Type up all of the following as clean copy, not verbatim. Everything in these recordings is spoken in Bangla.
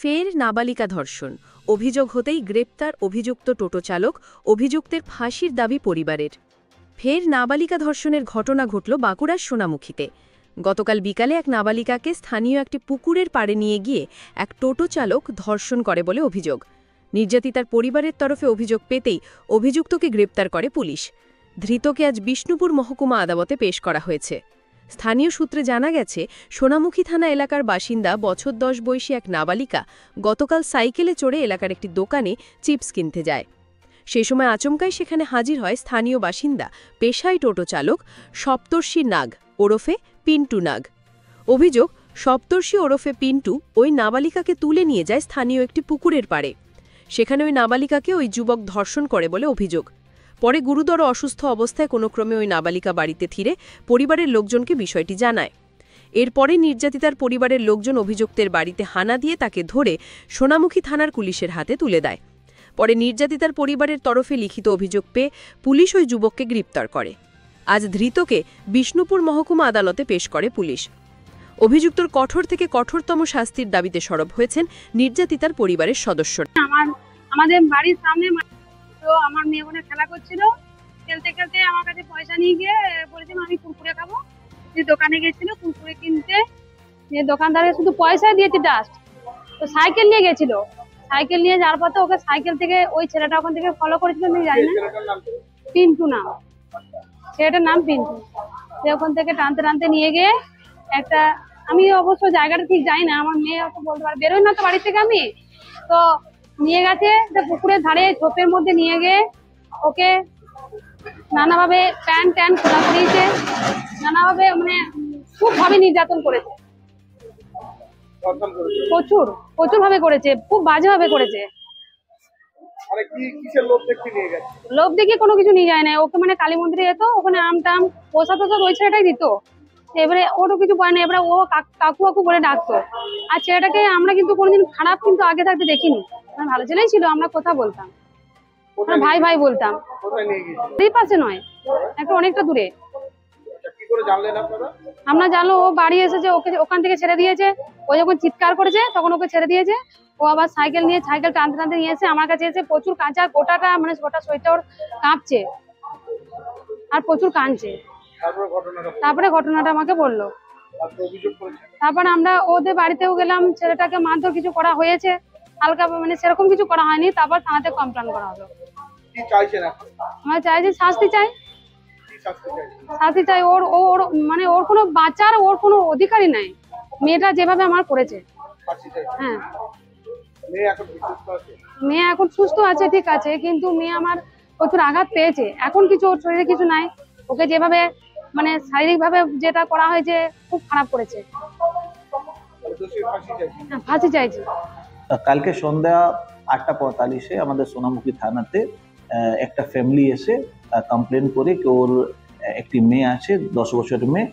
ফের নাবালিকা ধর্ষণ, অভিযোগ হতেই গ্রেপ্তার অভিযুক্ত টোটো চালক, অভিযুক্তের ফাঁসির দাবি পরিবারের। ফের নাবালিকা ধর্ষণের ঘটনা ঘটল বাঁকুড়ার সোনামুখীতে। গতকাল বিকালে এক নাবালিকাকে স্থানীয় একটি পুকুরের পাড়ে নিয়ে গিয়ে এক টোটো চালক ধর্ষণ করে বলে অভিযোগ। নির্যাতিতার পরিবারের তরফে অভিযোগ পেতেই অভিযুক্তকে গ্রেপ্তার করে পুলিশ। ধৃতকে আজ বিষ্ণুপুর মহকুমা আদালতে পেশ করা হয়েছে। স্থানীয় সূত্রে জানা গেছে, সোনামুখী থানা এলাকার বাসিন্দা বছর 10 বয়সী এক নাবালিকা গতকাল সাইকেলে চড়ে এলাকার একটি দোকানে চিপস কিনতে যায়। সেই সময় আচমকাই সেখানে হাজির হয় স্থানীয় বাসিন্দা পেশায় টোটো চালক সপ্তর্ষি নাগ ওরফে পিন্টু নাগ। অভিযোগ, সপ্তর্ষি ওরফে পিন্টু ওই নাবালিকাকে তুলে নিয়ে যায় স্থানীয় একটি পুকুরের পাড়ে। সেখানে ওই নাবালিকাকে ওই যুবক ধর্ষণ করে বলে অভিযোগ। পরে গুরুতর অসুস্থ অবস্থায় কোনো ক্রমে ওই নাবালিকা বাড়িতে ফিরে পরিবারের লোকজনকে বিষয়টি জানায়। এরপরে নির্যাতিতার পরিবারের লোকজন অভিযুক্তের বাড়িতে হানা দিয়ে তাকে ধরে সোনামুখী থানার পুলিশের হাতে তুলে দেয়। পরে নির্যাতিতার পরিবারের তরফে লিখিত অভিযোগ পেয়ে পুলিশ ওই যুবককে গ্রেপ্তার করে। আজ ধৃতকে বিষ্ণুপুর মহকুমা আদালতে পেশ করে পুলিশ। অভিযুক্তর কঠোর থেকে কঠোরতম শাস্তির দাবিতে সরব হয়েছেন নির্যাতিতার পরিবারের সদস্যরা। আমাদের বাড়ির সামনে তো আমার মেয়ে বোনে খেলা করছিল, খেলতে খেলতে আমার কাছে পয়সা নিয়ে গিয়ে বলেছিল আমি কুরকুরে খাবো। যে দোকানে গেছিল কুরকুরে কিনতে, যে দোকানদারে শুধু পয়সা দিয়েছে জাস্ট, তো সাইকেল নিয়ে গেছিল। সাইকেল নিয়ে যাওয়ার পথে ওকে সাইকেল থেকে ওই ছেলেটা ওখান থেকে ফলো করেছিল, আমি জানি না, পিন্টু নাম, ছেলেটার নাম পিন্টু। সে ওখান থেকে টানতে টানতে নিয়ে গিয়ে একটা, আমি অবশ্য জায়গাটা ঠিক জানি না, আমার মেয়ে অত বলতে পারে, বেরোই না তো বাড়ি থেকে আমি, তো নিয়ে গেছে পুকুরের ধারে ঝোপের মধ্যে নিয়ে গিয়ে ওকে নানাভাবে প্যান্ট ট্যান্ট খোলা করিয়েছে, নানাভাবে মানে খুব ভাবে নির্যাতন করেছে, প্রচুর প্রচুর ভাবে করেছে, খুব বাজে ভাবে করেছে। লোভ দেখিয়ে কোনো কিছু নিয়ে যায় না, ওকে মানে কালী মন্দিরে যেত, ওখানে আম টাম প্রসাদ প্রসাদ ওই ছেলেটাই দিত। এবারে ওরও কিছু বলে না, এবারে ও কাকু কাকু বলে ডাকতো। আর ছেলেটাকে আমরা কিন্তু কোনোদিন খারাপ কিন্তু আগে থাকতে দেখিনি, ভালো ছেলেই ছিল, আমরা কথা বলতাম, ভাই ভাই বলতাম। এই পাশে নয়, একটা অনেকটা দূরে। আমরা জানলো ও বাড়ি এসেছে, ওকে ওখান থেকে ছেড়ে দিয়েছে। ও যখন চিৎকার করেছে তখন ওকে ছেড়ে দিয়েছে। ও আবার সাইকেল নিয়ে সাইকেল টানতে টানতে নিয়ে এসে আমার কাছে এসে প্রচুর কাঁচা, গোটাটা মানে গোটা শরীরটা ওর কাঁপছে আর প্রচুর কাঁদছে। তারপরে ঘটনাটা আমাকে বললো। তারপর আমরা ওদের বাড়িতেও গেলাম, ছেলেটাকে মারধর কিছু করা হয়েছে হালকা, মানে সেরকম কিছু করা হয়নি। তারপর থানাতে কমপ্লেন করা হলো। আমরা চাইছি শাস্তি চাই, শাস্তি চাই। ওর মানে ওর কোনো বাঁচার ওর কোনো অধিকারই নাই। মেয়েটা যেভাবে আমার করেছে, হ্যাঁ মেয়ে এখন সুস্থ আছে, ঠিক আছে, কিন্তু মেয়ে আমার প্রচুর আঘাত পেয়েছে। এখন কিছু ওর শরীরে কিছু নাই, ওকে যেভাবে মানে শারীরিক ভাবে যেটা করা হয়েছে খুব খারাপ করেছে। ফাঁসি চাইছি। কালকে সন্ধ্যা 8:45-এ আমাদের সোনামুখী থানাতে একটা ফ্যামিলি এসে কমপ্লেন করে কি ওর একটি মেয়ে আছে, 10 বছরের মেয়ে।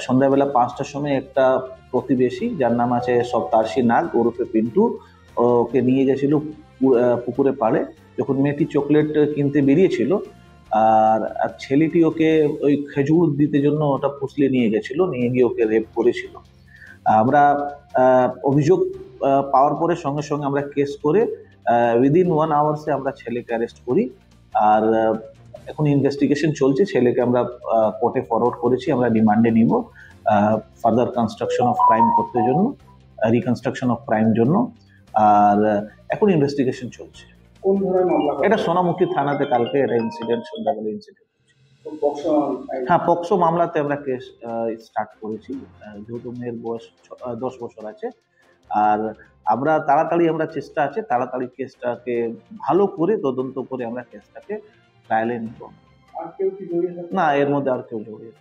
সন্ধ্যাবেলা 5টার সময় একটা প্রতিবেশী যার নাম আছে সপ্তর্ষি নাগ ওরফে পিন্টু, ওকে নিয়ে গেছিল পুকুরে পাড়ে। যখন মেয়েটি চকলেট কিনতে বেরিয়েছিল আর ছেলেটি ওকে ওই খেজুর দিতে জন্য ওটা ফুসলে নিয়ে গেছিল, নিয়ে গিয়ে ওকে রেপ করেছিল। আমরা অভিযোগ পাওয়ার পরে সঙ্গে সঙ্গে আমরা কেস করে উইদিন 1 আওয়ার্সে আমরা ছেলেকে অ্যারেস্ট করি। আর এখন ইনভেস্টিগেশন চলছে, ছেলেকে আমরা কোর্টে ফরওয়ার্ড করেছি। আমরা রিমান্ডে নিব ফার্দার কনস্ট্রাকশন অফ ক্রাইম করতে জন্য, রিকনস্ট্রাকশন অফ ক্রাইম জন্য। আর এখন ইনভেস্টিগেশন চলছে। এটা সোনামুখী থানাতে কালকে এটা ইনসিডেন্ট, সন্ধ্যাবেলা ইনসিডেন্ট। হ্যাঁ, পক্সো মামলাতে আমরা কেস স্টার্ট করেছি, যেহেতু মেয়ের বয়স 10 বছর আছে। আর আমরা তাড়াতাড়ি চেষ্টা আছে তাড়াতাড়ি কেসটাকে ভালো করে তদন্ত করে আমরা কেসটাকে ট্রায়ালে নিব। না, এর মধ্যে আর কেউ জড়িয়ে